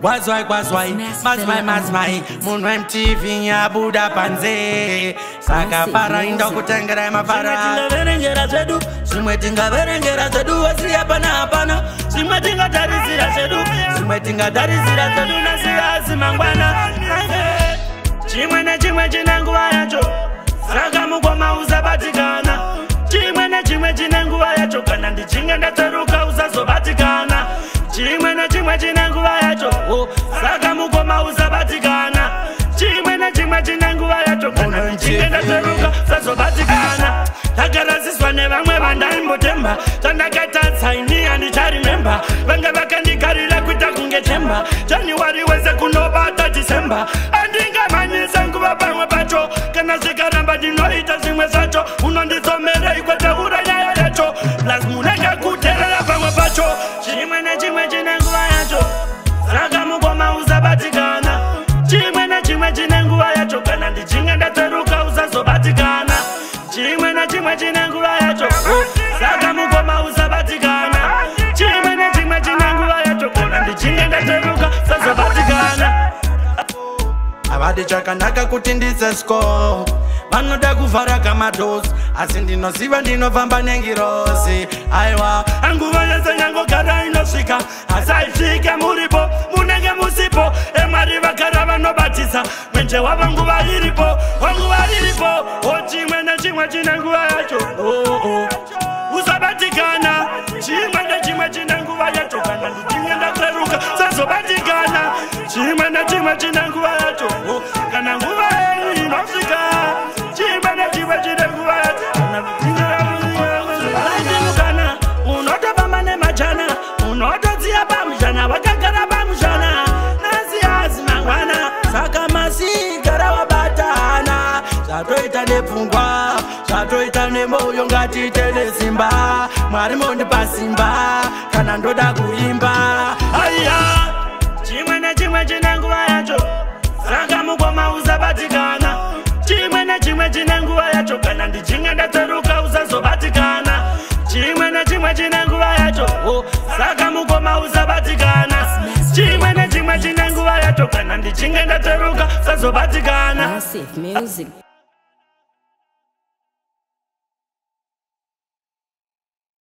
What's why, masmai Munu MTV ya buda panze Saka para indo kutengere mafara Simwe tinga verengera zedu Wasi hapana Simwe tinga darizira zedu Simwe tinga darizira zedu Nasiya asimangwana Chimwe chinanguwa yacho Saka mugoma uzabatikana Chimwe chinanguwa yacho Kana ndichinga ndateruka uzazobatikana Chimwe chinanguwa yacho Saka mugoma uzabatikana Chimwe chinanguwa yacho Kana ndichinga ndateruka uzazobatikana Tagarasiswa nevamwe vandaimbotemba Tandakatatsa ini handicharimemba Vange vakandigarira kuita kunge chemba January wese kunobata December Andingamanyisa nguva pamwe pacho Kana zvikaramba ndinoita zvimwe zvacho Unondizomera ikwete uranyaya yacho Plus munenge kuterera pamwe pacho Chimwe chinanguva yacho Saka mugoma uzabatikana Chimwe chinanguva yacho Kana ndichinge ndateruka uzazobatikana Chimwe chinanguva yacho Saka mugoma uzabatikana Chimwe chinanguva yacho Kana ndichinge ndateruka uzazobatikana Avadi chakanaka kuti ndisesko Vanoda kuvhara kamadosi Asi ndinoziva ndinofamba nengirosi Aiwa, anguva yese nyangogara inosvika Asi aisvike muripo, munenge musipo Emwari vakara vanobatisa Mwenje wava nguva iripo, wanguva iripo Chimwe chinanguva yacho Usabatikana Chimwe chinanguva yacho Kana ndichinge ndateruka sazobatikana Chimwe chinanguva yacho Kana nguva inosvika Chimwe chinanguva yacho Kana unotofamba nemajana Unotodziya pamushana Wakagara pamushana Nasi azimangwana Saka masigara wabatana Zvatoita nepfungwa Zvatoita nemoyo ngatiite nesimba Mwari mondipa simba Kana ndoda kuimba Aiya Chimwe chinanguva yacho Saka mugoma uzabatikana Chimwe chinanguva yacho Kana ndichinge ndateruka uzazobatikana Chimwe chinanguva yacho Saka mugoma uzabatikana Chimwe chinanguva yacho Kana ndichinge ndateruka uzazobatikana Massive music.